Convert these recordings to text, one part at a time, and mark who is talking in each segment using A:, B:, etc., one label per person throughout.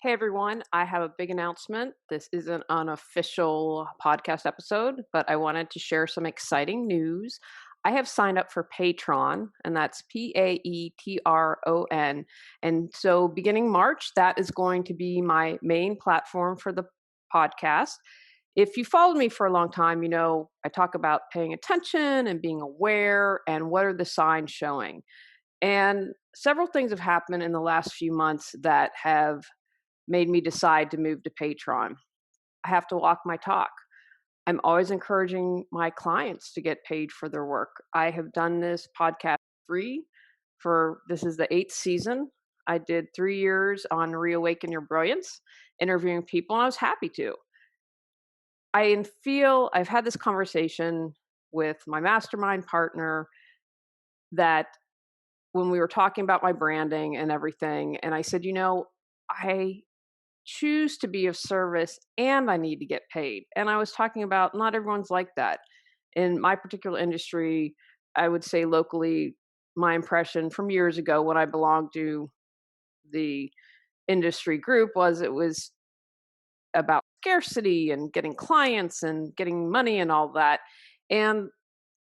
A: Hey everyone, I have a big announcement. This isn't an official podcast episode, but I wanted to share some exciting news. I have signed up for Patron, and that's Patron. And so beginning March, that is going to be my main platform for the podcast. If you followed me for a long time, you know I talk about paying attention and being aware and what are the signs showing. And several things have happened in the last few months that have made me decide to move to Patron. I have to walk my talk. I'm always encouraging my clients to get paid for their work. I have done this podcast free for this is the 8th season. I did 3 years on Reawaken Your Brilliance, interviewing people, and I was happy to. I feel I've had this conversation with my mastermind partner that when we were talking about my branding and everything, and I said, I choose to be of service and I need to get paid. And I was talking about not everyone's like that. In my particular industry, I would say locally, my impression from years ago when I belonged to the industry group was it was about scarcity and getting clients and getting money and all that. And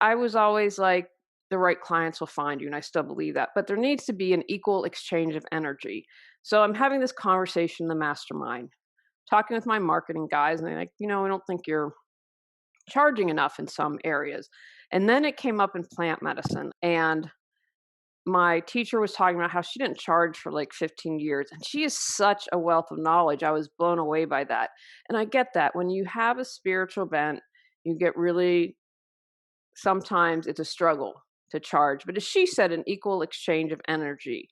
A: I was always like, the right clients will find you. And I still believe that. But there needs to be an equal exchange of energy. So I'm having this conversation in the mastermind, talking with my marketing guys, and they're like, I don't think you're charging enough in some areas. And then it came up in plant medicine. And my teacher was talking about how she didn't charge for like 15 years. And she is such a wealth of knowledge. I was blown away by that. And I get that. When you have a spiritual bent, you get really, sometimes it's a struggle to charge. But as she said, an equal exchange of energy.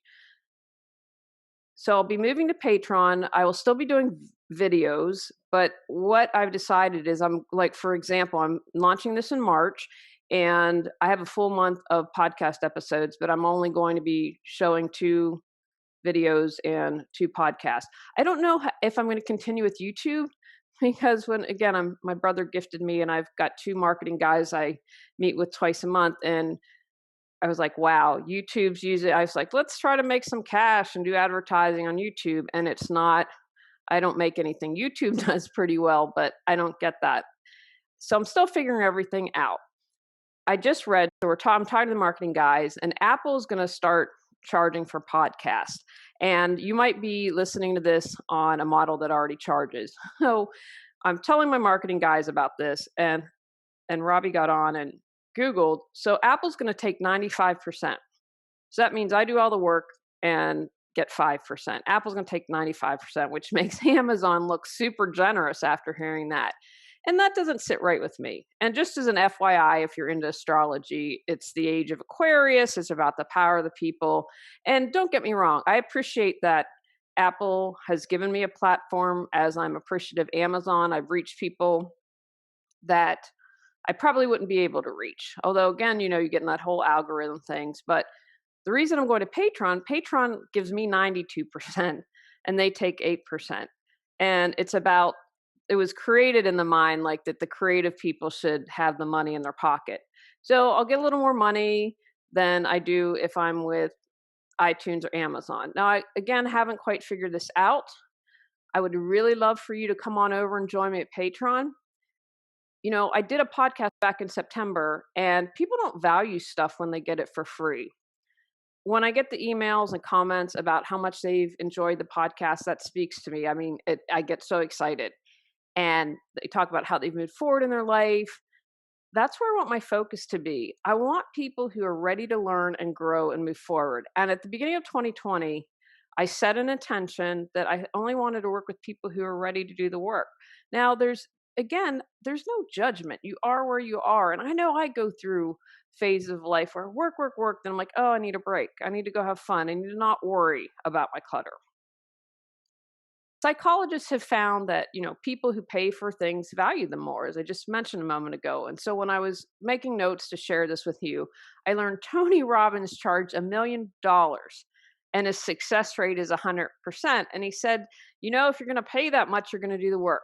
A: So I'll be moving to Patreon. I will still be doing videos, but what I've decided is I'm like, for example, I'm launching this in March and I have a full month of podcast episodes, but I'm only going to be showing 2 videos and 2 podcasts. I don't know if I'm going to continue with YouTube because when again, my brother gifted me and I've got 2 marketing guys I meet with twice a month, and I was like, wow, YouTube's usually, I was like, let's try to make some cash and do advertising on YouTube. And it's not, I don't make anything. YouTube does pretty well, but I don't get that. So I'm still figuring everything out. I just read, so I'm talking to the marketing guys, and Apple's going to start charging for podcasts. And you might be listening to this on a model that already charges. So I'm telling my marketing guys about this, and Robbie got on and Googled. So Apple's going to take 95%. So that means I do all the work and get 5%. Apple's going to take 95%, which makes Amazon look super generous after hearing that. And that doesn't sit right with me. And just as an FYI, if you're into astrology, it's the age of Aquarius. It's about the power of the people. And don't get me wrong, I appreciate that Apple has given me a platform, as I'm appreciative of Amazon. I've reached people that I probably wouldn't be able to reach. Although, again, you get in that whole algorithm things. But the reason I'm going to Patron gives me 92% and they take 8%. And it was created in the mind like that the creative people should have the money in their pocket. So I'll get a little more money than I do if I'm with iTunes or Amazon. Now, I, again, haven't quite figured this out. I would really love for you to come on over and join me at Patron. I did a podcast back in September, and people don't value stuff when they get it for free. When I get the emails and comments about how much they've enjoyed the podcast, that speaks to me. I mean, I get so excited. And they talk about how they've moved forward in their life. That's where I want my focus to be. I want people who are ready to learn and grow and move forward. And at the beginning of 2020, I set an intention that I only wanted to work with people who are ready to do the work. Now, there's no judgment. You are where you are. And I know I go through phases of life where work, work, work. Then I'm like, oh, I need a break. I need to go have fun. I need to not worry about my clutter. Psychologists have found that, people who pay for things value them more, as I just mentioned a moment ago. And so when I was making notes to share this with you, I learned Tony Robbins charged $1 million and his success rate is 100%. And he said, if you're going to pay that much, you're going to do the work.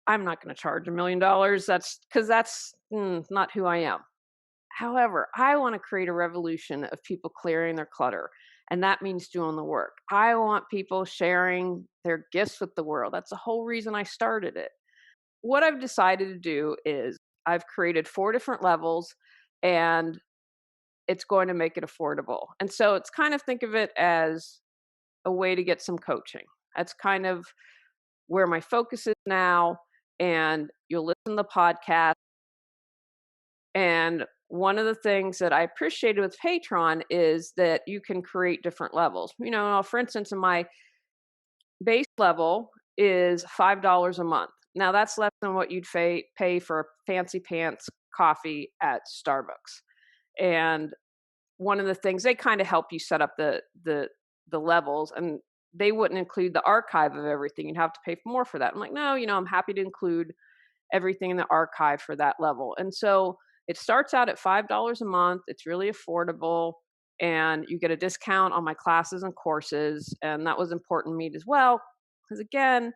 A: I'm not going to charge $1 million. That's not who I am. However, I want to create a revolution of people clearing their clutter. And that means doing the work. I want people sharing their gifts with the world. That's the whole reason I started it. What I've decided to do is I've created 4 different levels, and it's going to make it affordable. And so it's kind of, think of it as a way to get some coaching. That's kind of where my focus is now. And you'll listen to the podcast. And one of the things that I appreciated with Patron is that you can create different levels. For instance, in my base level is $5 a month. Now that's less than what you'd pay for a fancy pants coffee at Starbucks. And one of the things, they kind of help you set up the levels, and they wouldn't include the archive of everything. You'd have to pay more for that. I'm like, no, I'm happy to include everything in the archive for that level. And so it starts out at $5 a month. It's really affordable, and you get a discount on my classes and courses. And that was important to me as well, because again,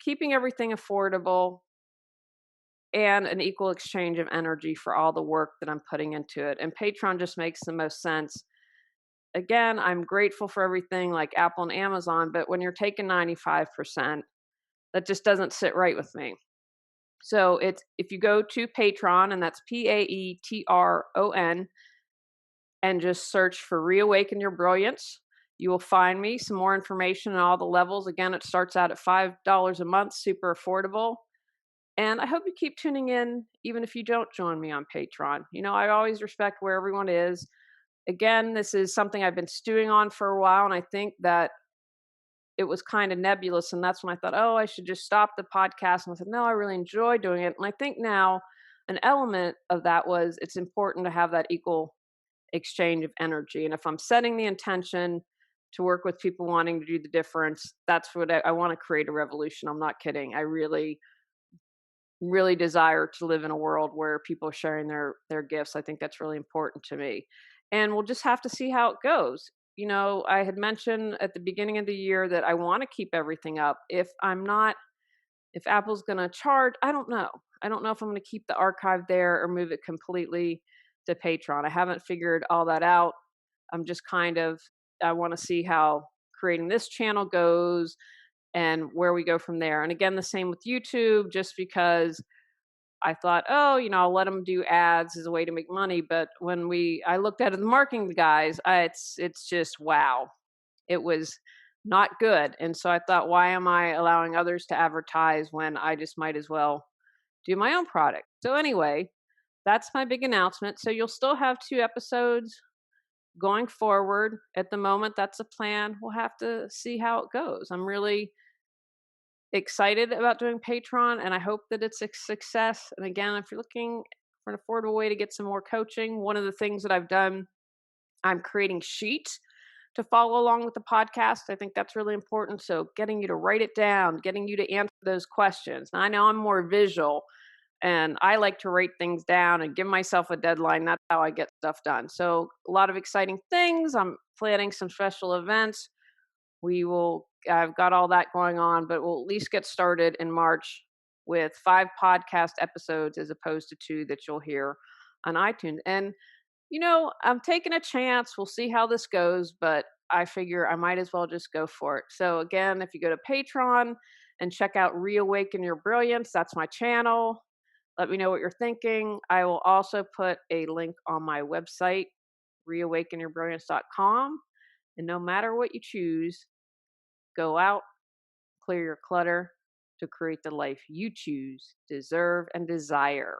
A: keeping everything affordable and an equal exchange of energy for all the work that I'm putting into it. And Patreon just makes the most sense. Again, I'm grateful for everything like Apple and Amazon, but when you're taking 95%, that just doesn't sit right with me. So it's, if you go to Patron, and that's Patron, and just search for Reawaken Your Brilliance, you will find me some more information on all the levels. Again, it starts out at $5 a month, super affordable. And I hope you keep tuning in, even if you don't join me on Patreon. I always respect where everyone is. Again, this is something I've been stewing on for a while, and I think that it was kind of nebulous. And that's when I thought, oh, I should just stop the podcast. And I said, no, I really enjoy doing it. And I think now an element of that was, it's important to have that equal exchange of energy. And if I'm setting the intention to work with people wanting to do the difference, that's what I want to create a revolution. I'm not kidding. I really, really desire to live in a world where people are sharing their gifts. I think that's really important to me. And we'll just have to see how it goes. I had mentioned at the beginning of the year that I want to keep everything up. If Apple's going to charge, I don't know. I don't know if I'm going to keep the archive there or move it completely to Patreon. I haven't figured all that out. I'm just I want to see how creating this channel goes and where we go from there. And again, the same with YouTube, just because I thought, oh, I'll let them do ads as a way to make money. But when I looked at it, the marketing guys, it's just, wow, it was not good. And so I thought, why am I allowing others to advertise when I just might as well do my own product? So anyway, that's my big announcement. So you'll still have 2 episodes going forward. At the moment, that's a plan. We'll have to see how it goes. I'm really excited about doing Patreon, and I hope that it's a success. And again, if you're looking for an affordable way to get some more coaching, one of the things that I've done, I'm creating sheets to follow along with the podcast. I think that's really important. So getting you to write it down, getting you to answer those questions. Now, I know I'm more visual, and I like to write things down and give myself a deadline. That's how I get stuff done. So a lot of exciting things. I'm planning some special events. I've got all that going on, but we'll at least get started in March with 5 podcast episodes as opposed to 2 that you'll hear on iTunes. And, I'm taking a chance. We'll see how this goes, but I figure I might as well just go for it. So again, if you go to Patreon and check out Reawaken Your Brilliance, that's my channel. Let me know what you're thinking. I will also put a link on my website, reawakenyourbrilliance.com. And no matter what you choose, go out, clear your clutter to create the life you choose, deserve, and desire.